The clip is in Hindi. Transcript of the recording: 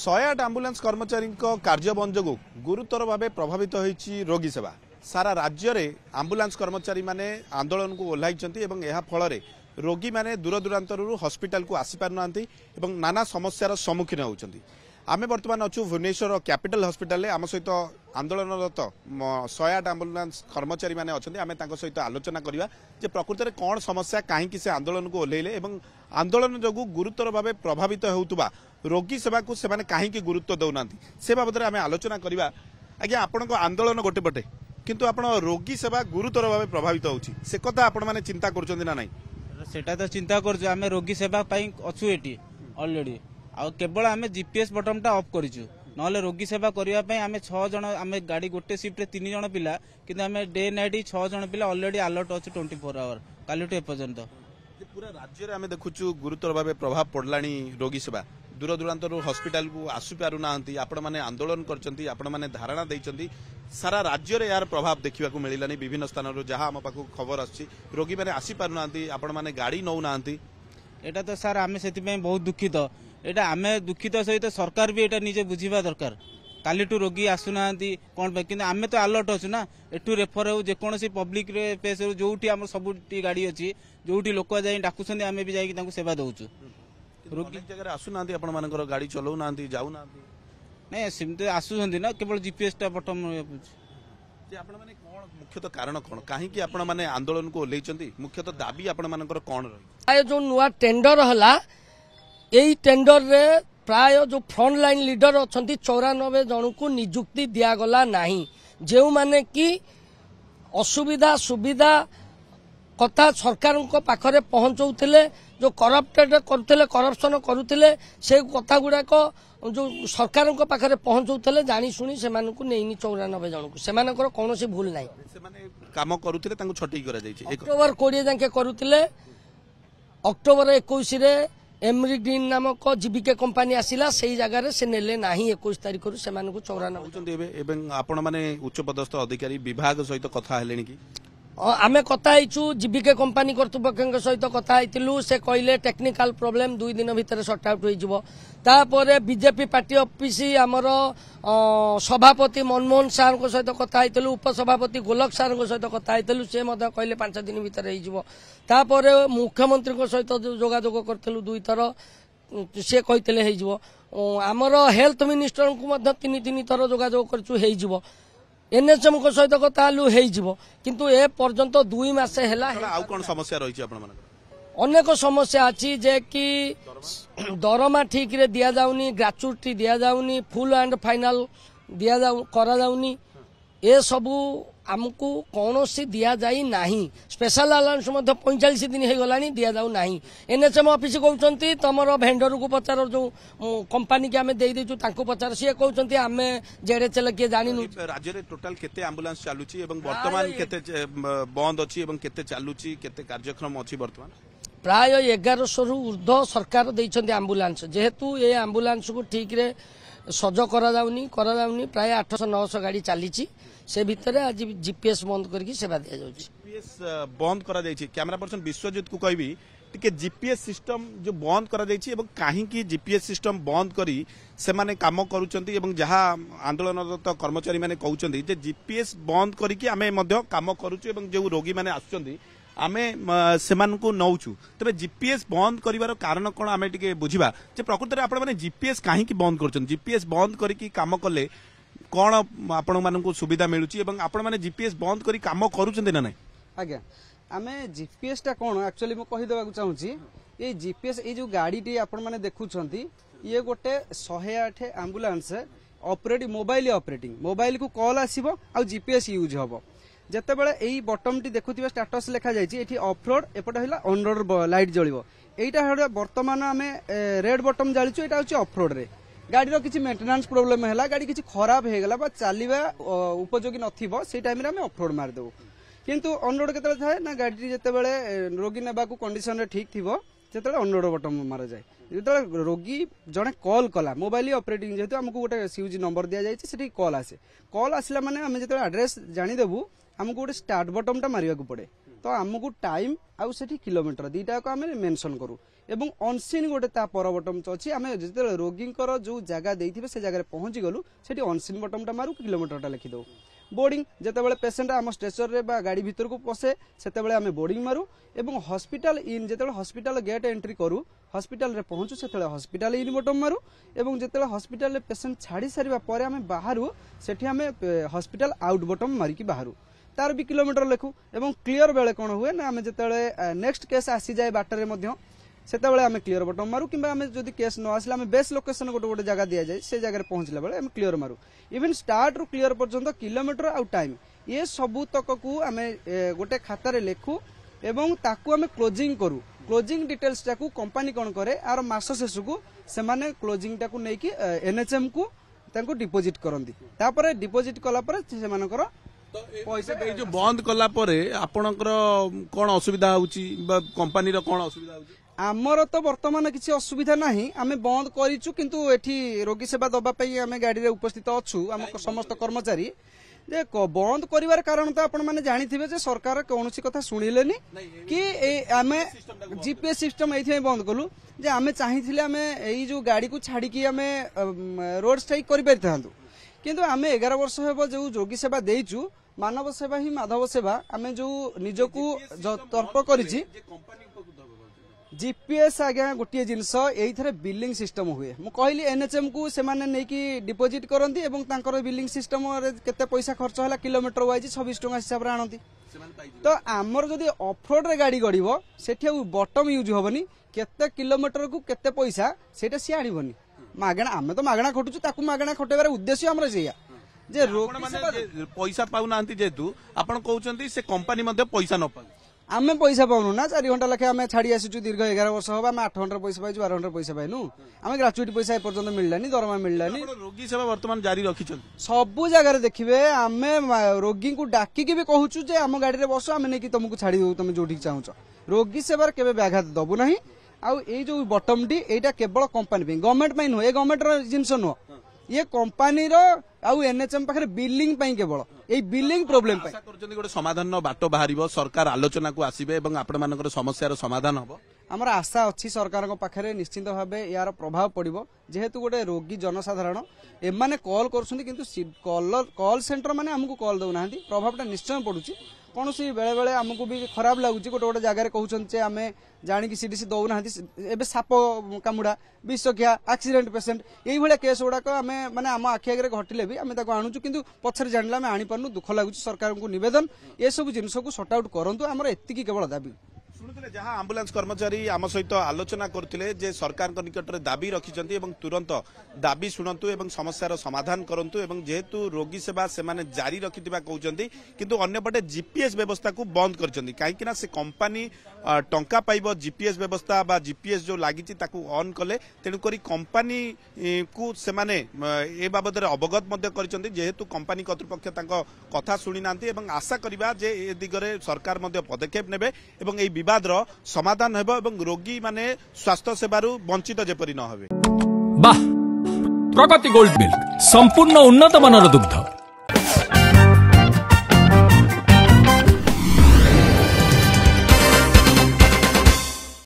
108 आंबुलांस कर्मचारी कार्य बंद जो गुरुतर भाव प्रभावित होती रोगी सेवा सारा राज्य में आंबुलांस कर्मचारी माने आंदोलन को ओह्लाई फल रोगी माने दूर दूरांतर हॉस्पिटल को आसी पारना नाना समस्यार सम्मुखीन होती आम बर्तमान अच्छु भुवनेश्वर कैपिटल हॉस्पिटल आम सहित आंदोलनरत 108 आंबुलांस कर्मचारी माने अच्छे आम सहित आलोचना करवा जे प्रकृत में कौन समस्या कहीं से आंदोलन को ओह्लैले आंदोलन जो गुरुतर भाव प्रभावित होउतबा रोगी सेवा को सेमाने कहीं गुरुत्व दौना से बाबद आम आलोचना करवा आज्ञा आपण आंदोलन गोटे पटे किंतु आपण रोगी सेवा गुरुतर भाव प्रभावित होउछि से कथा आपण माने चिंता करछन्ती ना नहीं सेटा तो चिंता करछु आमे रोगी सेवा पई अछु एटी ऑलरेडी आ केवल आमे जीपीएस बटन ऑफ करिछु नले रोगी सेवा करिया पई आमे 6 जण आमे गाड़ी गोटे शिफ्ट रे 3 जण पिला किंतु आमे डे नाइट 6 जण पिला ऑलरेडी अलर्ट अछि 24 आवर काली टू एपर्यंत पूरा राज्य में आम देखु गुरुतर भाव प्रभाव पड़लानी रोगी सेवा दूर दूरांतर हॉस्पिटल को आसि पारु नाहंती आपण माने आंदोलन करचंती आपण माने धारणा देइचंती सारा राज्य रे यार प्रभाव देखिबा को मिलिलानी विभिन्न स्थान रो जहां हम पाखु खबर आछि रोगी माने आसि पारु नाहंती आपण माने गाड़ी नौ नाहंती एटा तो सर आमे सेति में बहुत दुखित एटा आमे दुखित सहित सरकार भी एटा निजे बुझिबा दरकार काली टू रोगी आसुना कौन कि आमे तो अलर्ट अच्छु ना एठू रेफर हो जेकोसी पब्लिक रे पेस जोठी आम सबुटी गाड़ी अच्छी जोठी लोक जाई डाकुछन आमे भी जाई सेवा दउछु रोगी जगह आसुना आपण मानकर गाड़ी चलाउ ना जाऊ ना नहीं सेमते आसुछन ना केवल जीपीएस टा बटम जे आपण माने कोन मुख्यतः कारण कोन काहे कि आपण माने आंदोलन को ओल्लेचंती मुख्यतः दाबी आपण मानकर कोन रही आय जो नुआ टेंडर हला एई टेंडर रे प्राय जो फ्रंट लाइन लीडर अच्छा 94 जन को निजुक्ति दिगला नहीं जो माने कि असुविधा सुविधा कथा सरकार पाखरे पहुंचौले जो करप्टेड करुले करप्शन करुले से कथा गुड़ाक जो सरकार पाखरे पहुंचौले जानी शुणी से नहीं 94 जन को सेमानकर कौन भूल ना काम करुले छटई अक्टोबर 20 जाके करुले अक्टोबर 21 रे एमरी ग्रीन नामक जीविका कंपनी आसिला से जगह से नेले नाही 21 तारिख रु सेमान को 94 आपण माने उच्च पदस्थ अधिकारी विभाग सहित कथा हेलेनी कि आमे कथा आइचु जीविका कंपनी कर्तृपक्ष सहित कथा आइतिलु से कहले टेक्निकल प्रॉब्लम 2 दिन भितर सॉर्ट आउट होई जिवो तापर बीजेपी पार्टी ऑफिस हमर सभापति मनमोहन सार को सहित कथा आइतिलु उपसभापति गोलक सार को सहित कथा आइतिलु से मध्य कहले 5 दिन भितर होई जिवो तापर मुख्यमंत्री को सहित जोगाजोग करथिलु 2 थर से कहते होई जिवो हमर हेल्थ मिनिस्टर को मध्य 3 थर जोगाजोग करछु होई जिवो एनएचएम को सहित कथा किंतु ए पर्यंत 2 मास हेला कौन समस्या रही अनेक समस्या अच्छी जे कि दरमा ठीक रे दिया जाउनी ग्रेचुटी दिया जाउनी फुल एंड फाइनल दिया करा जाउनी ए सबू आमको कौन सी दिया जाई नाही स्पेशल अलाउंस 45 दिन हो गलानी दिया जाऊ नाही एनएचएम ऑफिस कहउचंती तमरो भेंडर को पचार जो कंपनी के आमे देई देचु तांको पचार से कहउचंती आमे जेडेचल के जानि राज्य रे टोटल केते एम्बुलेंस चालुची एवं वर्तमान केते बंद अछि एवं केते चालुची केते कार्यक्रम अछि वर्तमान प्राय 1100 रु ऊर्ध्व सरकार देइछंती एम्बुलेंस जेहेतु ए एम्बुलेंस को ठीक रे सज करा जाउनी प्राय 800 900 गाड़ी चली से भितर आज जीपीएस बंद करके सेवा दिया जाउची जीपीएस बंद करा जाइछि कैमरा पर्सन विश्वजित को कहबी टिके जीपीएस सिस्टम जो बंद करा जाइछि एवं काहे की जीपीएस सिस्टम बंद करी से माने काम करूचंती एवं जहां आंदोलनरत कर्मचारी माने कहउचंती जे जीपीएस बंद करी कि आमे मध्य काम करूछु एवं जो रोगी माने आछुचंती आमे सेमान को नौचु तबे जीपीएस बंद करिवार कारण कोन आमे टिके बुझिबा जे प्रकृति रे आपण माने जीपीएस काहे की बंद करछन जीपीएस बंद करी कि काम कले कौन आपण मानक सुविधा मिलुची एवं आपण माने जीपीएस बंद करी काम करूचंती ना नहीं आज्ञा आमे जीपीएस टा कोन एक्चुअली मो कहि देबा चाहूची ए जीपीएस ए जो गाड़ी टी आपण माने देखुछंती ये गोटे 108 एम्बुलेंस ऑपरेटिंग मोबाइल को कॉल आसीबो आ जीपीएस यूज हबो जते बेले एई बटन टी देखुथिबा स्टेटस लिखा जायछि एठी ऑफरोड एपटा हला ऑनरोड लाइट जळिबो एटा वर्तमान आमे रेड बटन जालिछु एटा होछि ऑफरोड रे गाड़ी किसी मेंटेनेंस प्रॉब्लम है गाड़ी किसी खराब हो गला चलवा उपयोगी नथिबो से टाइम रे हमें ऑफरोड मार देबो किंतु ऑनरोड केतले थाए ना गाड़ी जेतेबेले रोगी नेबा को कंडीशन रे ठीक थिबो जेतेबेले ऑनरोड बटन मारा जाए जेतेबेले रोगी जने कॉल कला मोबाइल ऑपरेटिंग जेतु हमको गोटे सीयूजी नंबर दिया जायछि सेठी कॉल आसे कॉल आसला माने हम जेतेबेले एड्रेस जानि देबु हमको गोटे स्टार्ट बटन टा मारिया को पड़े तो आमको टाइम आउ सेठी किलोमीटर दीटा को आम मेंशन करू एवं अनसीन गोटे ता पर बटन अच्छी आम जो रोगी जो जगह देते से जगह पहुंची गलु से अनसीन बटन मारू किलोमीटर लिखिदे बोर्डिंग जितेबाला पेसेंट आम स्टेचर रे बा गाड़ी भीतर को पसे से आम बोर्डिंग मारू एवं हॉस्पिटल इन जिते हॉस्पिटल गेट एंट्री करू हॉस्पिटल रे पहुंचू से हॉस्पिटल इन बटन मारू एवं जिते हॉस्पिटल रे पेसेंट छाड़ी सारिबा परे आम बाहरु सेठी आम हॉस्पिटल आउट बटन मारिकी बाहरु तार भी किलोमीटर लिखू एवं क्लियर बेले कौन हुए ना आम जिते नेक्स्ट केस आसी जाए बाटर से आम क्लियर बटन मारू कि आम जो केस न आसला आम बेस्ट लोकेशन गोटे गोटे जगह दि जाए से जगह पहुंचला बेले आम क्लियर मारू इवन स्टार्ट रु क्लियर पर्यंत किलोमीटर आउ टाइम ये सबू तक को आम गोटे खातार लिखू एवं ताकू आम क्लोजिंग करू क्लोजिंग डिटेल्स टाकू कंपनी कौन करे आर मास शेष को से क्लोजिंग टाकू नहीं एनएचएम को डिपोजिट करती तापर डिपोजिट कला से पैसा जो बंद कला परे आपणकर कौन असुविधा होची कंपनी रो कौन असुविधा होची आमर तो वर्तमान किसी असुविधा नहीं आम बंद करूँ किंतु एठी रोगी सेवा दबाई आम गाड़ी रे उपस्थित अच्छु आम समस्त कर्मचारी जे बंद करिवार कारण तो आपण माने जानिथिबे जे सरकार कौनसी कथा सुनिलेनी कि आम जीपीएस सिस्टम एथि बंद कलु जे आम चाहिथिले आम एई जो गाड़ी को छाड़ी की आम रोड स्ट्राइक करि परिथांतु किंतु आम 11 वर्ष हेबो जो रोगी सेवा देइचु मानव सेवा ही माधव सेवा आम जो निजको तर्क करिछि जीपीएस आज्ञा गोटे जिनस ये बिलिंग सिस्टम हुए मु कहली एनएचएम को से डिपोजिट करती एवं तांकर बिलिंग सिस्टम केते पैसा खर्च है किलोमीटर वाइज 26 टका हिसाब से आनती तो आमर जदि ऑफरोड रे गाड़ी गड़िबो सेठी बटम यूज होबनी केते किलोमीटर को केते पैसा सेटा सी आनिबनी मागणा आम तो मागणा खटुचु ताकू मागणा खटेबार उद्देश्य हमर सेया जे पैसा पाउना जेतु आपण कहउचंती से कंपनी मध्ये पैसा न पाउ आम पैसा पाऊनु ना 4 घंटा लखे आम छाड़ी आसुचु दीर्घ 11 वर्ष हम आम 8 घंटा पैसा पाइछु 12 घंटा पैसा पाइनु आम ग्रेचुइटी पैसा एपर्यंत मिललानी दरमा मिललानी रोगी सेवा वर्तमान जारी रखिछन सबु जगह देखिबे आम रोगी को डाकी के भी कहूचु जे आम गाड़ी रे बसो आम नै कि तुमको छाड़ी देउ तुम जोठी चाहूछ रोगी सेवार केबे व्याघात दबु नाही आउ ए जो बटम डी एटा केवल कंपनी पे गवर्नमेंट पे नो ए गवर्नमेंट रो जिंस नो ये कंपनी रो आउ एनएचएम पाखरे बिलिंग पई केवल ए बिलिंग प्रॉब्लम पई आशा करछन गोटे समाधान बाटो बाहरिबो सरकार आलोचना को आसीबे एवं आपण मानकर समस्या रो समाधान हबो आमर आशा अच्छी सरकार पाखे निश्चिंत भाव यार प्रभाव पड़ो जेहेतु गोटे रोगी जनसाधारण एमाने कॉल कर कॉल सेंटर माने हमको कॉल दौना प्रभावटा निश्चय पड़ुची कौन सी बेले बेले आमको भी खराब लगुच गोटे गोटे जगह कहते आम जाणी सीडीसी दौना एवं साप कामुड़ा विषख्या एक्सीडेंट पेसेंट ये केस गुड़ाक आम मैंने आम आखि आगे घटिले भी आम आणुचु किंतु पछरे जानिले आम आनीपारनु दुख लगुच सरकार को निवेदन ये सब जिनस को सॉर्ट आउट करंतु आमर एतिकी केवल दाबी शुणुले जहाँ आम्बुलांस कर्मचारी आम सहित आलोचना करते जे सरकार निकट में दाबी रखिंट तुरंत दाबी शुणु एवं समस्यार समाधान करंतु एवं जेहेतु रोगी सेवा से जारी रखिथिबा कहउचंती किंतु अन्यपटे जीपीएस व्यवस्था को बंद करचंती काहेकि ना से कंपनी टंका पाइबो जीपीएस व्यवस्था बा जीपीएस जो लागिची ताकू ऑन कले तेणुकरी कंपनी को से माने ए बाबद अवगत मध्य करचंती जेहेतु कंपनी कर्तृपक्ष तांको कथा सुनी नांती एवं आशा करिबा जे ए दिगरे सरकार मध्य पदक्षेप नेबे एवं ए विवाद रो समाधान हेबो एवं रोगी माने स्वास्थ्य सेवारु वंचित जेपरि न हेबे। वाह प्रगति गोल्ड मिल्क संपूर्ण उन्नत मानर दुग्ध